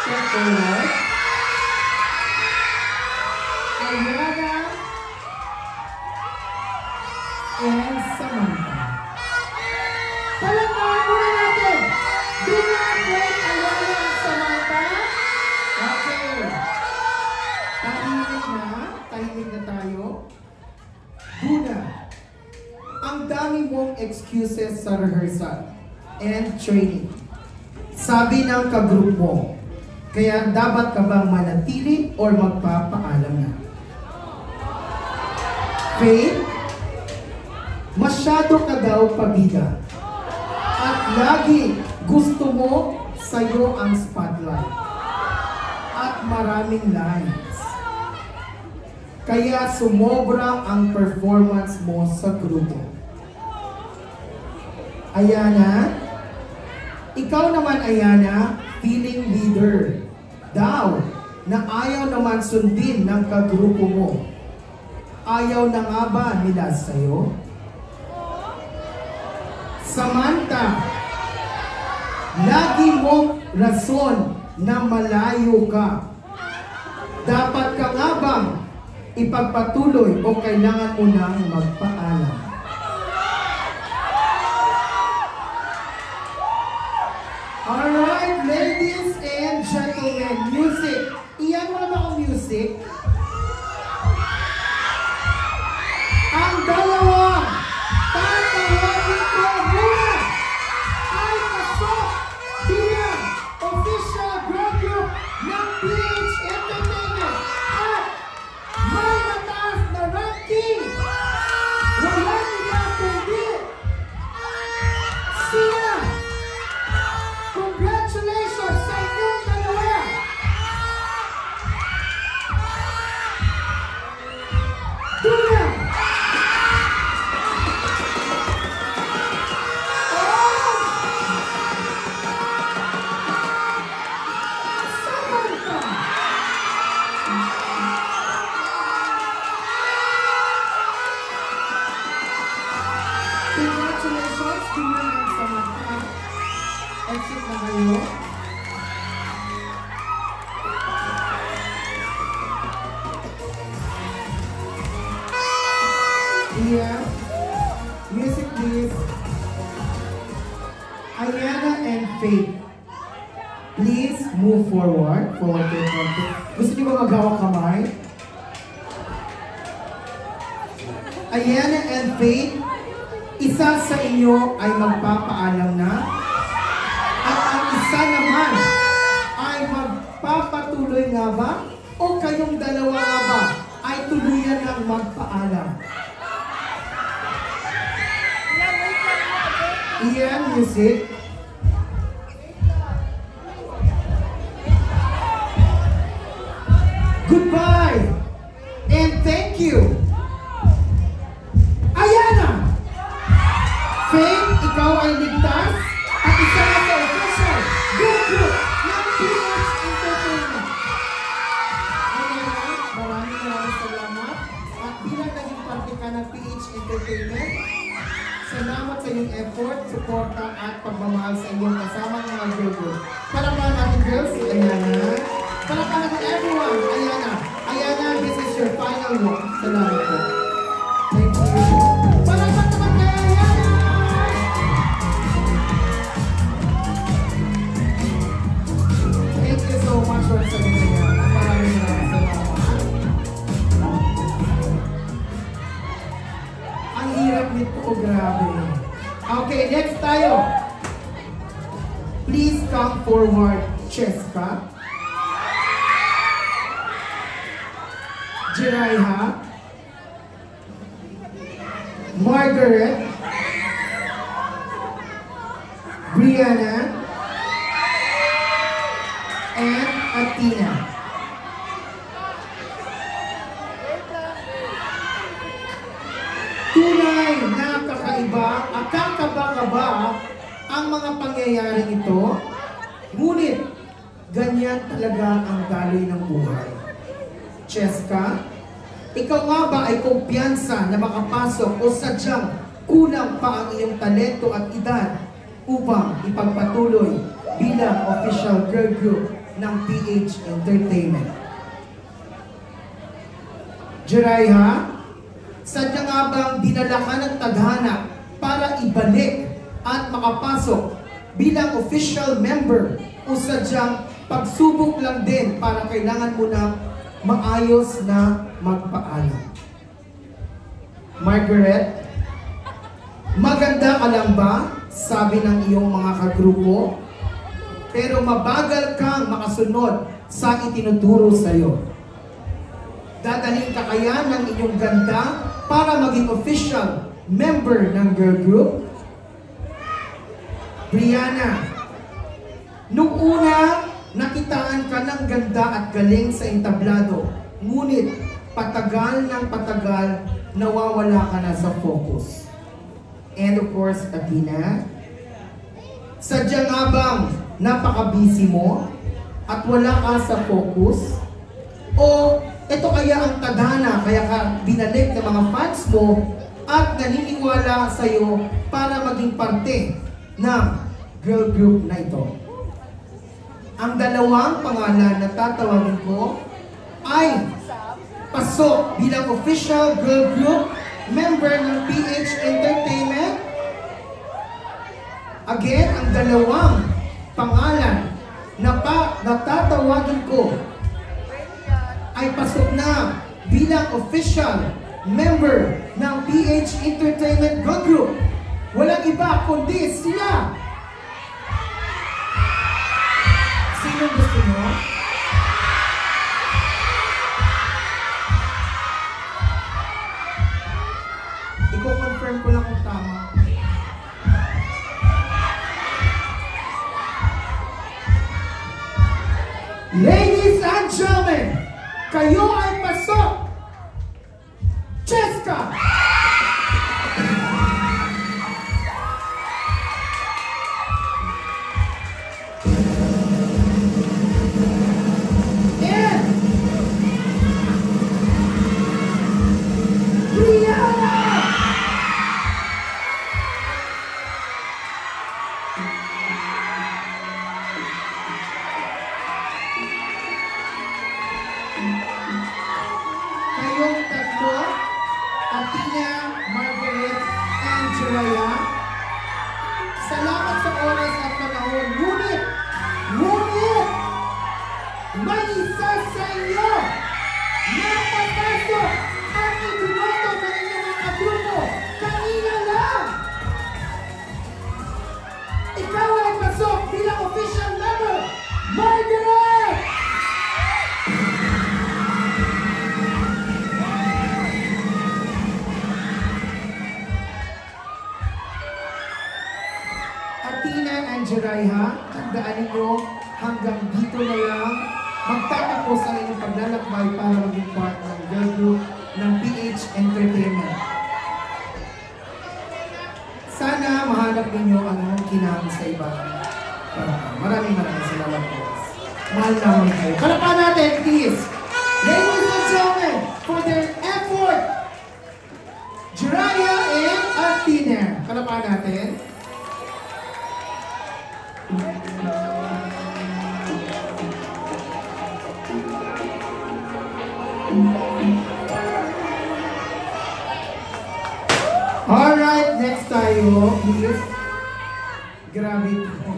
Step forward. Ayana and Samantha. Palakpakan muna natin. Do not wait, Ayana and Samantha. Okay. Tahimik na tayo. Una, ang dami mong excuses sa rehearsal and training. Sabi ng ka-group mo, kaya dapat ka bang manatili or magpapaalam na? Faith, masyado ka daw pabida. At lagi gusto mo sa'yo ang spotlight. At maraming lines. Kaya sumobra ang performance mo sa grupo. Ayana, ikaw naman Ayana, feeling leader. Daw, na ayaw naman sundin ng kagrupo mo. Ayaw na nga ba nila sa'yo? Samantha, lagi mong rason na malayo ka. Dapat ka nga bang ipagpatuloy o kailangan mo nang magpaalam? Alright, ladies and gentlemen, music. Iyan mo naman ang music. Ang dalawang tatawagin ko muna ay pasok bilang official girl group ng PH Entertainment at may mataas na ranking. Wala nila kundi sila. Congratulations sa inyong dalawa. Duna. Samantha. Congratulations, Duna and Samantha. Exit na kayo. Yeah. Music please. Ayana and Faith. Please move forward. Forward. Gusto niyo ba maghawak kamay? Ayana and Faith, isa sa inyo ay magpapaalam na. At ang isa naman ay magpapatuloy nga ba? O kayong dalawa nga ba ay tuluyan ng magpaalam? Iyan, music. Goodbye and thank you. Ayana! Faith, ikaw ay ligtas at isa na sa official girl group ng PH Entertainment. Ayana, maraming salamat at bilang naging parte ka ng PH Entertainment, salamat sa iyong effort, suporta at pagmamahal sa iyong kasamang mga girl group. Palakpakan natin girls, Ayana. Palakpakan natin everyone, Ayana. Ayana, this is your final walk. Salamat po. Thank you. Palakpakan naman kay Ayana! Thank you so much once again, Ayana. Maraming salamat. Ang hirap nito, grabe. Okay, next tayo. Please come forward, Cheska. Jiraiha. Margaret. Brianna. And Athena. Tunay na kakaiba at kakaba-kaba ang mga pangyayaring ito, ngunit ganyan talaga ang daloy ng buhay. Cheska, ikaw nga ba ay kumpiyansa na makapasok o sadyang kulang pa ang iyong talento at edad upang ipagpatuloy bilang official girl group ng PH Entertainment. Jiraiya, sadya nga bang dinala ka ng tadhana para ibalik at makapasok bilang official member o sadyang pagsubok lang din para kailangan mo na maayos na magpaalam? Margaret, maganda ka lang ba? Sabi ng iyong mga kagrupo, pero mabagal kang makasunod sa itinuturo sa iyo. Dadalhin ka kaya ng inyong ganda para maging official member ng girl group? Brianna, nung una, nakitaan ka ng ganda at galing sa entablado, ngunit patagal ng patagal, nawawala ka na sa focus. And of course, Athena, sadya nga bang napaka-busy mo at wala ka sa focus? O ito kaya ang tadhana, kaya ka binalik ng mga fans mo at naniniwala sa iyo para maging parte ng girl group na ito? Ang dalawang pangalan na tatawagin ko ay pasok bilang official girl group member ng PH Entertainment. Again, ang dalawang pangalan na tatawagin ko ay pasok na bilang official member ng PH Entertainment Girl Group. Walang iba kundi sila. Sino gusto mo? Iko-confirm ko lang kung tama. Ladies and gentlemen, kayo ay pasok! Cheska! And Brianna! Kayong tatlo, Athena, Margaret, and Jiraiya, salamat sa oras at panahon. Ngunit, may isa sa inyo na papasok at itinoto sa inyong mga grupo kanina lang. Ikaw ay pasok bilang official member, Margaret! Athena and Jiraiya, tandaan ninyo, hanggang dito na lang magtatapos ang inyong paglalakbay para maging part ng girl group ng PH Entertainment. Sana mahanap ninyo ang kinahanglan sa iba. Maraming salamat po. Mahal namin kayo. Palapan natin, please! Ladies and gentlemen, for their effort, Jiraiya and Athena. Palapan natin. Alright, next tayo is, grabe po,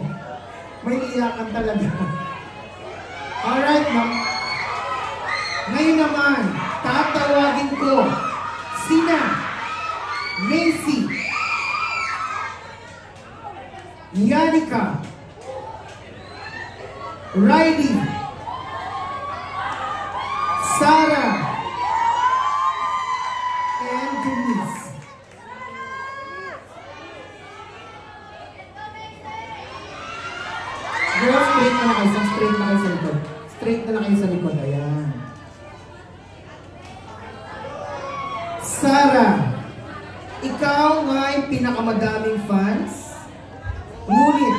may iyakan talaga. Alright, ngayon naman, tatawagin ko sina Macy, Yanika, Riley, Sarah, and Denise. Girls, straight na lang kayo. Straight na kayo sa likod. Straight na lang kayo sa likod. Ayan. Sarah, ikaw ay pinakamadaming fans. Ngunit,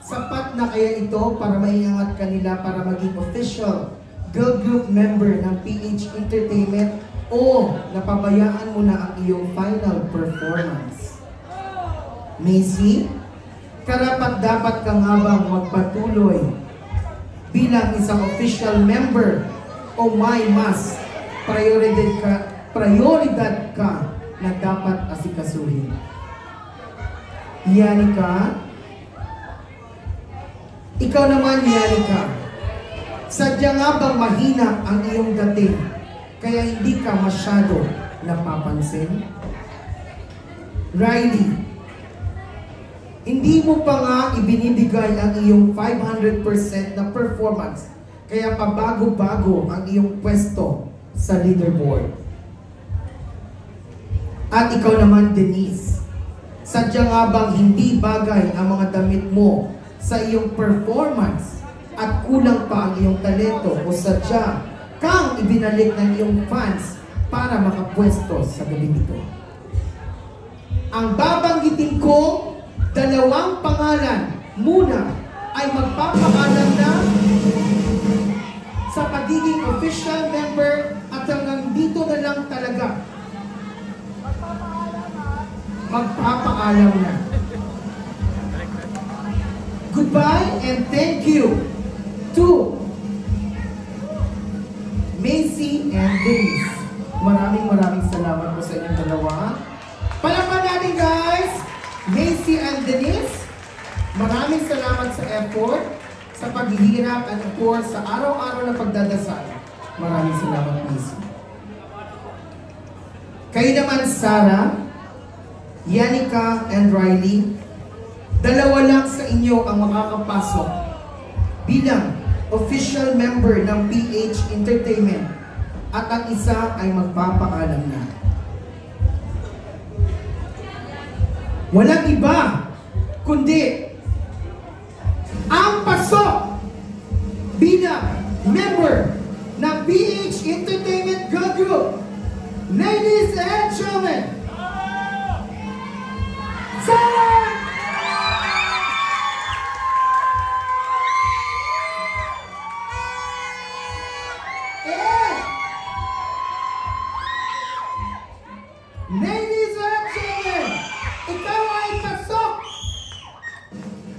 sapat na kaya ito para maiangat kanila para maging official girl group member ng PH Entertainment o napabayaan mo na ang iyong final performance? Macy, karapat dapat ka nga bang magpatuloy bilang isang official member o may mas prioridad ka na dapat asikasuhin. Yanika, ikaw naman Yanika, sadya nga bang mahina ang iyong dating kaya hindi ka masyado napapansin? Riley, hindi mo pa nga ibinibigay ang iyong 500% na performance kaya pabago-bago ang iyong pwesto sa leaderboard. At ikaw naman Denise, sadya nga bang hindi bagay ang mga damit mo sa iyong performance at kulang pa ang iyong talento o sadya kang ibinalik ng iyong fans para makapwesto sa gabi nito? Ang babanggitin ko, dalawang pangalan muna ay magpapaalam na sa pagiging official member at hanggang dito na lang talaga. Magpapaalam na. Goodbye and thank you to Macy and Denise. Maraming salamat po sa inyong dalawa. Palakpan natin guys! Macy and Denise, maraming salamat sa effort, sa paghihirap at of course sa araw-araw na pagdadasal. Maraming salamat Macy. Kayo naman Sarah, Yanika and Riley, dalawa lang sa inyo ang makakapasok bilang official member ng PH Entertainment at ang isa ay magpapaalam na. Walang iba kundi ang pasok bilang member ng PH Entertainment Girl Group. Ladies and gentlemen, Sarah! Ladies and gentlemen, ikaw ay pasok!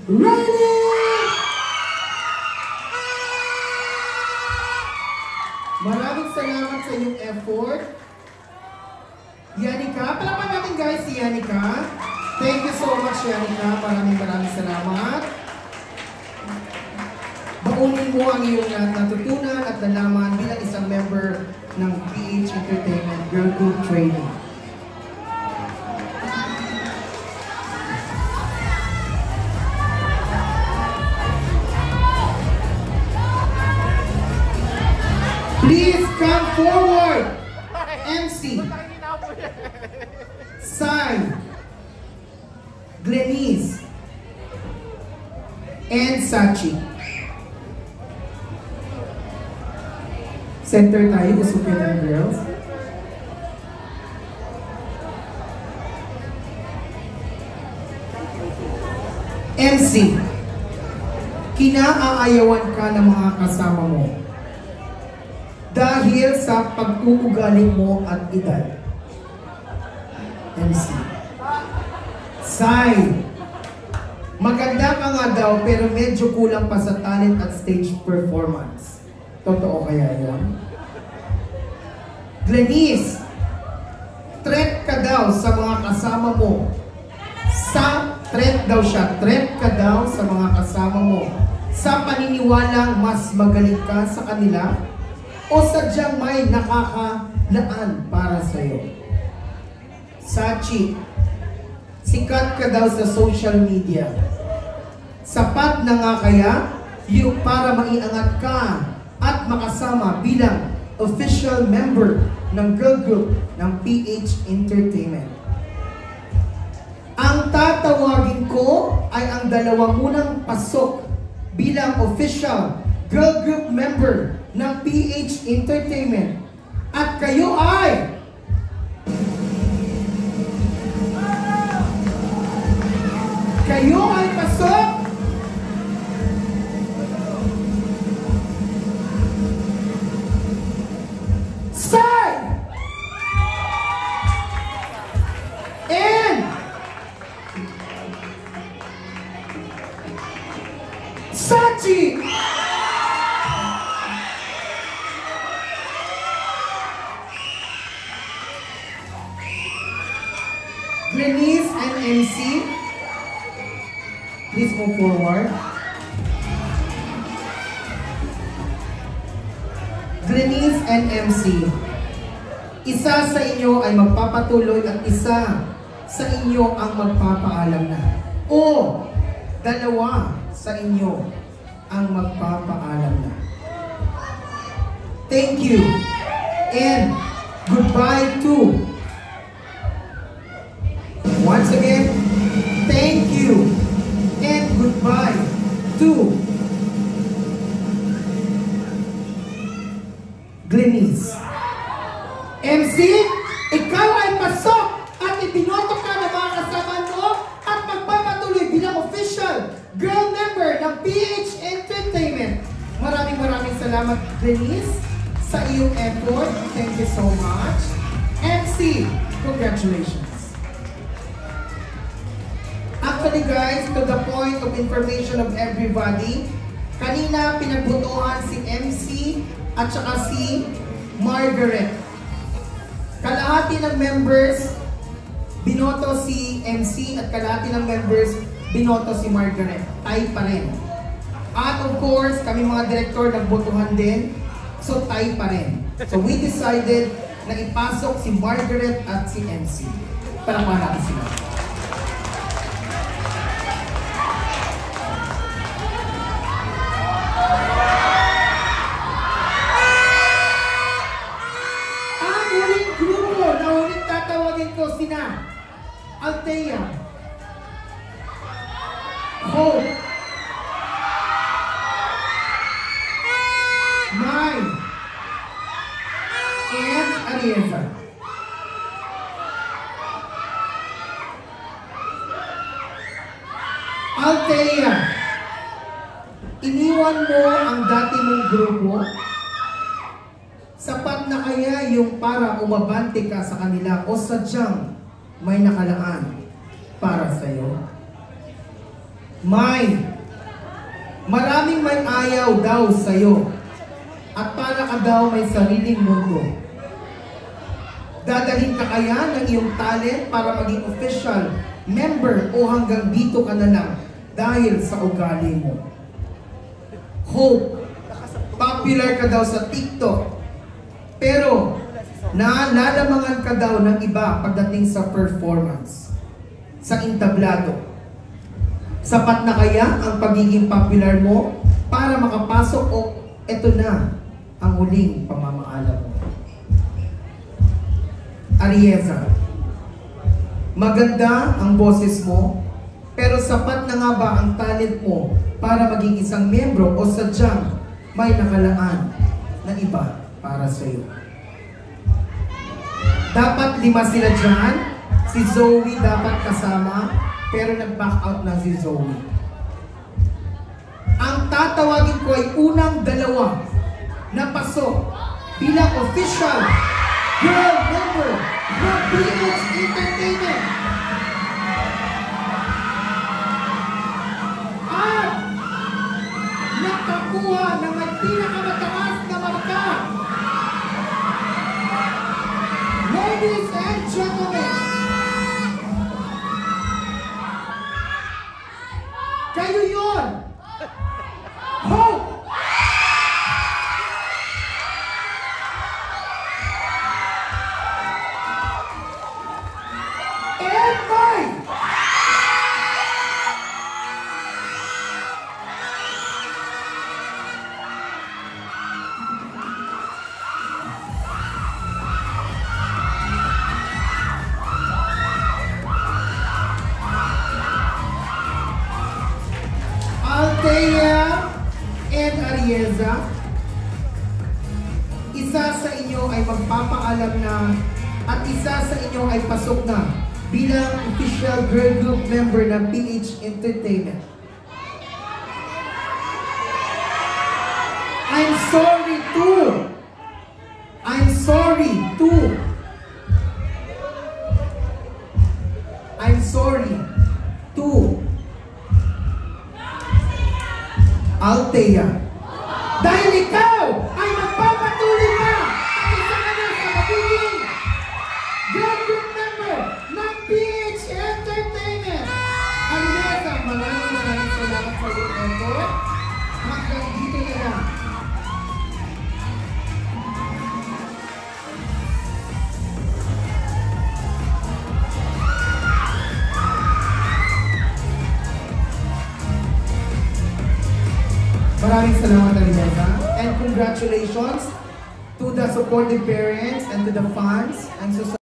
Ready! Maraming salamat sa iyong effort. Yanika, palakpan natin guys si Yanika. Thank you so much Yanika. Maraming salamat. Baunin mo ang iyong natutunan at nalaman bilang isang member ng PH Entertainment Girl Group Training. Please come forward, MC, Sai, Glenise, and Sachi. Center tayo, usukin ng girls. MC, kinaaayawan ka ng mga kasama mo dahil sa pag-uugali mo at edad. MC. Sai, maganda ka nga daw pero medyo kulang pa sa talent at stage performance. Totoo kaya yun? Glenise, threat ka daw sa mga kasama mo. Threat ka daw sa mga kasama mo sa paniniwalang mas magaling ka sa kanila o sadyang may nakakalaan para sa'yo. Sachi, sikat ka daw sa social media. Sapat na nga kaya yung para maiangat ka at makasama bilang official member ng girl group ng PH Entertainment. Ang tatawagin ko ay ang dalawa munang pasok bilang official girl group member ng PH Entertainment. At kayo ay pasok Sai and Sachi. MC, please move forward. Glenise and MC, isa sa inyo ay magpapatuloy at isa sa inyo ang magpapaalam na. O dalawa sa inyo ang magpapaalam na. Thank you and goodbye to. Once again, thank you and goodbye to Glenise. MC, ikaw ay pasok at ibinoto ka ng mga kasama mo at magpapatuloy bilang official girl member ng PH Entertainment. Maraming salamat, Glenise, sa iyong effort. Thank you so much. MC, congratulations. Actually guys, to the point of information of everybody, kanina pinagbotohan si MC at saka si Margaret. Kalahati ng members binoto si MC at kalahati ng members binoto si Margaret. Tie pa rin. At of course, kami mga director nagbotohan din. So tie pa rin. So we decided na ipasok si Margaret at si MC. Para natin sila. Sina Althea, Hope, Mai, and Arieza. Althea, iniwan mo ang dati mong grupo. Sapat na kaya yung para umabante ka sa kanila o sadyang may nakalaan para sa'yo? Maraming may ayaw daw sa'yo at para ka daw may sariling mundo. Dadalhin ka kaya ng iyong talent para maging official member o hanggang dito ka na lang dahil sa ugali mo? Hope, popular ka daw sa TikTok. Pero, nalalamangan ka daw ng iba pagdating sa performance, sa entablado. Sapat na kaya ang pagiging popular mo para makapasok o eto na ang huling pamamaalam mo? Arieza, maganda ang boses mo, pero sapat na nga ba ang talent mo para maging isang membro o sadyang may nakalaan na iba para sa iyo? Dapat 5 sila dyan. Si Zoe dapat kasama, pero nag-back out na si Zoe. Ang tatawagin ko ay unang 2 na pasok bilang official girl member ng PH Entertainment. At nakakuha ng may pinakamataas na marka. Ladies and gentlemen, kayo yun! Hope! And Mike! Althea and Arieza, isa sa inyo ay magpapaalam na at isa sa inyo ay pasok na bilang official girl group member ng PH Entertainment. I'm sorry too. I'm sorry too. I'm sorry too. Althea, dahil ikaw ay magpapatuloy pa at isa ka na sa magiging girl group member ng PH Entertainment. effort. Hanggang dito na lang. Maraming salamat, Arineta. And congratulations to the supportive parents and to the fans and society.